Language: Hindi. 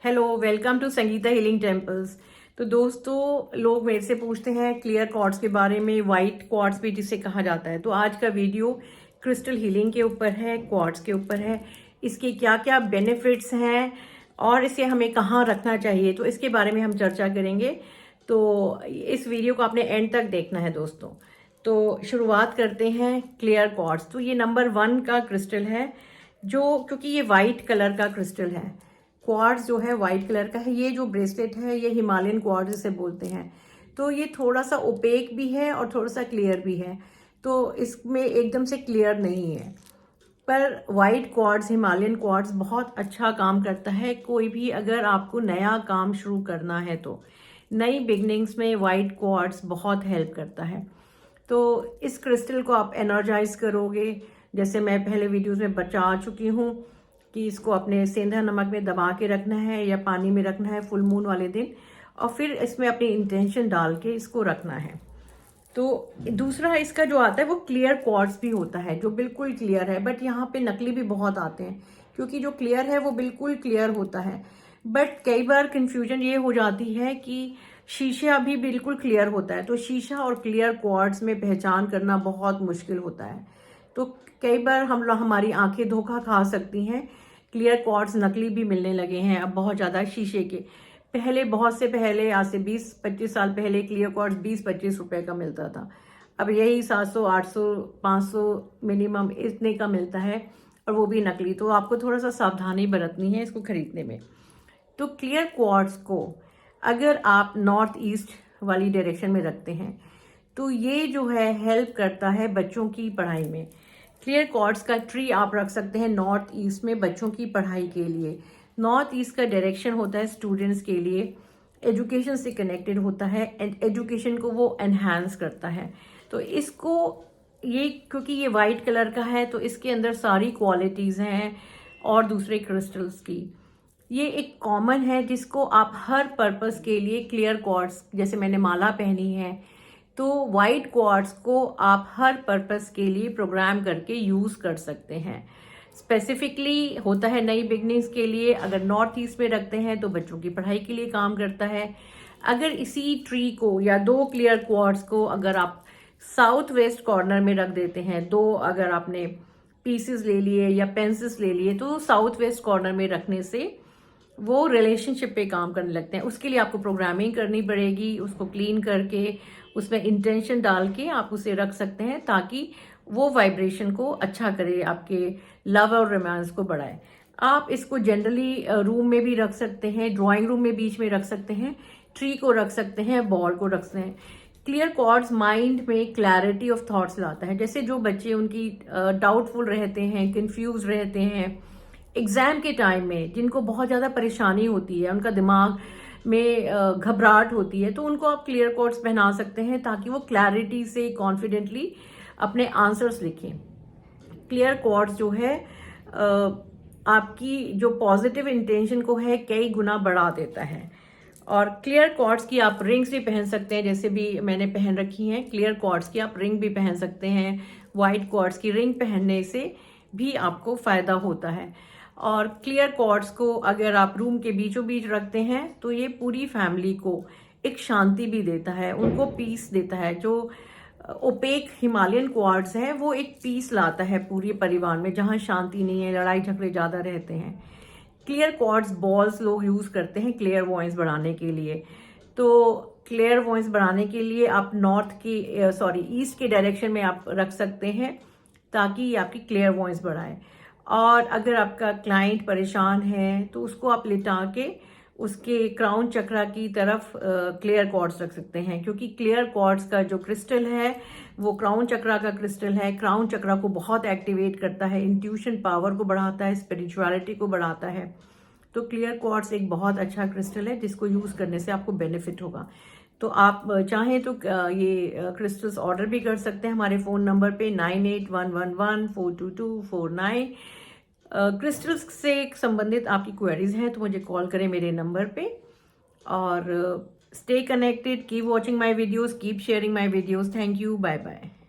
Hello, welcome to Sangeeta healing temples. तो दोस्तों, लोग मेरे से पूछते हैं क्लियर क्वार्ट्ज के बारे में, वाइट क्वार्ट्ज भी जिसे कहा जाता है। तो आज का वीडियो क्रिस्टल हीलिंग के ऊपर है, क्वार्ट्ज के ऊपर है। इसके क्या क्या बेनिफिट्स हैं और इसे हमें कहाँ रखना चाहिए, तो इसके बारे में हम चर्चा करेंगे। तो इस वीडियो को आपने एंड तक देखना है दोस्तों। तो शुरुआत करते हैं क्लियर क्वार्ट्ज। तो ये नंबर 1 का क्रिस्टल है, जो क्योंकि ये वाइट कलर का क्रिस्टल है। क्वार्ट्ज जो है वाइट कलर का है। ये जो ब्रेसलेट है ये हिमालयन क्वार्ट्ज जिसे बोलते हैं। तो ये थोड़ा सा ओपेक भी है और थोड़ा सा क्लियर भी है, तो इसमें एकदम से क्लियर नहीं है। पर वाइट क्वार्ट्ज, हिमालयन क्वार्ट्ज बहुत अच्छा काम करता है। कोई भी अगर आपको नया काम शुरू करना है तो नई बिगनिंग्स में वाइट क्वार्ट्ज बहुत हेल्प करता है। तो इस क्रिस्टल को आप एनर्जाइज करोगे, जैसे मैं पहले वीडियोस में बता चुकी हूँ कि इसको अपने सेंधा नमक में दबा के रखना है या पानी में रखना है फुल मून वाले दिन, और फिर इसमें अपनी इंटेंशन डाल के इसको रखना है। तो दूसरा इसका जो आता है वो क्लियर क्वार्ट्ज भी होता है, जो बिल्कुल क्लियर है। बट यहाँ पे नकली भी बहुत आते हैं, क्योंकि जो क्लियर है वो बिल्कुल क्लियर होता है। बट कई बार कंफ्यूजन ये हो जाती है कि शीशा भी बिल्कुल क्लियर होता है, तो शीशा और क्लियर क्वार्ट्ज में पहचान करना बहुत मुश्किल होता है। तो कई बार हमारी आंखें धोखा खा सकती हैं। क्लियर क्वार्ट्ज नकली भी मिलने लगे हैं अब बहुत ज़्यादा शीशे के। पहले, बहुत से पहले, आज से 20-25 साल पहले क्लियर क्वार्ट्ज 20-25 रुपए का मिलता था। अब यही 700, 800, 500 मिनिमम इतने का मिलता है, और वो भी नकली। तो आपको थोड़ा सा सावधानी बरतनी है इसको खरीदने में। तो क्लियर क्वार्ट्ज को अगर आप नॉर्थ ईस्ट वाली डायरेक्शन में रखते हैं तो ये जो है हेल्प करता है बच्चों की पढ़ाई में। क्लियर क्वार्ट्ज का ट्री आप रख सकते हैं नॉर्थ ईस्ट में बच्चों की पढ़ाई के लिए। नॉर्थ ईस्ट का डायरेक्शन होता है स्टूडेंट्स के लिए, एजुकेशन से कनेक्टेड होता है एंड एजुकेशन को वो एनहांस करता है। तो इसको, ये क्योंकि ये वाइट कलर का है तो इसके अंदर सारी क्वालिटीज़ हैं और दूसरे क्रिस्टल्स की। ये एक कॉमन है जिसको आप हर पर्पस के लिए, क्लियर क्वार्ट्ज जैसे मैंने माला पहनी है, तो वाइट क्वार्ट्ज को आप हर पर्पस के लिए प्रोग्राम करके यूज कर सकते हैं। स्पेसिफिकली होता है नई बिगनिंग्स के लिए। अगर नॉर्थ ईस्ट में रखते हैं तो बच्चों की पढ़ाई के लिए काम करता है। अगर इसी ट्री को या 2 क्लियर क्वार्ट्ज को अगर आप साउथ वेस्ट कॉर्नर में रख देते हैं, 2 अगर आपने पीसेस ले लिए या पेंसिल्स ले लिए, तो साउथ वेस्ट कॉर्नर में रखने से वो रिलेशनशिप पे काम करने लगते हैं। उसके लिए आपको प्रोग्रामिंग करनी पड़ेगी, उसको क्लीन करके उसमें इंटेंशन डाल के आप उसे रख सकते हैं, ताकि वो वाइब्रेशन को अच्छा करे, आपके लव और रोमांस को बढ़ाए। आप इसको जनरली रूम में भी रख सकते हैं, ड्राइंग रूम में बीच में रख सकते हैं, ट्री को रख सकते हैं, बॉल को रख सकते हैं। क्लियर क्वार्ट्ज माइंड में क्लैरिटी ऑफ थॉट्स लाता है। जैसे जो बच्चे उनकी डाउटफुल रहते हैं, कंफ्यूज रहते हैं एग्जाम के टाइम में, जिनको बहुत ज़्यादा परेशानी होती है, उनका दिमाग में घबराहट होती है, तो उनको आप क्लियर क्वार्ट्ज पहना सकते हैं ताकि वो क्लैरिटी से कॉन्फिडेंटली अपने आंसर्स लिखें। क्लियर क्वार्ट्ज जो है आपकी जो पॉजिटिव इंटेंशन को है कई गुना बढ़ा देता है। और क्लियर क्वार्ट्ज की आप रिंग्स भी पहन सकते हैं, जैसे भी मैंने पहन रखी हैं। क्लियर क्वार्ट्ज की आप रिंग भी पहन सकते हैं। वाइट क्वार्ट्ज की रिंग पहनने से भी आपको फायदा होता है। और क्लियर क्वार्ट्ज को अगर आप रूम के बीचों बीच रखते हैं तो ये पूरी फैमिली को एक शांति भी देता है, उनको पीस देता है। जो ओपेक हिमालयन क्वार्ट्ज है वो एक पीस लाता है पूरे परिवार में, जहाँ शांति नहीं है, लड़ाई झगड़े ज़्यादा रहते हैं। क्लियर क्वार्ट्ज बॉल्स लोग यूज़ करते हैं क्लियर वॉइस बढ़ाने के लिए। तो क्लियर वॉइस बढ़ाने के लिए आप नॉर्थ की, ईस्ट के डायरेक्शन में आप रख सकते हैं, ताकि ये आपकी क्लियर वॉइस बढ़ाए। और अगर आपका क्लाइंट परेशान है तो उसको आप लिटा के उसके क्राउन चक्रा की तरफ क्लियर क्वार्ट्ज रख सकते हैं, क्योंकि क्लियर क्वार्ट्ज का जो क्रिस्टल है वो क्राउन चक्रा का क्रिस्टल है। क्राउन चक्रा को बहुत एक्टिवेट करता है, इंट्यूशन पावर को बढ़ाता है, स्पिरिचुअलिटी को बढ़ाता है। तो क्लियर क्वार्ट्ज एक बहुत अच्छा क्रिस्टल है जिसको यूज़ करने से आपको बेनिफिट होगा। तो आप चाहें तो ये क्रिस्टल्स ऑर्डर भी कर सकते हैं हमारे फ़ोन नंबर पे 9811142249। क्रिस्टल्स से संबंधित आपकी क्वेरीज हैं तो मुझे कॉल करें मेरे नंबर पे। और stay connected, keep watching my videos, keep sharing my videos. Thank you, bye bye.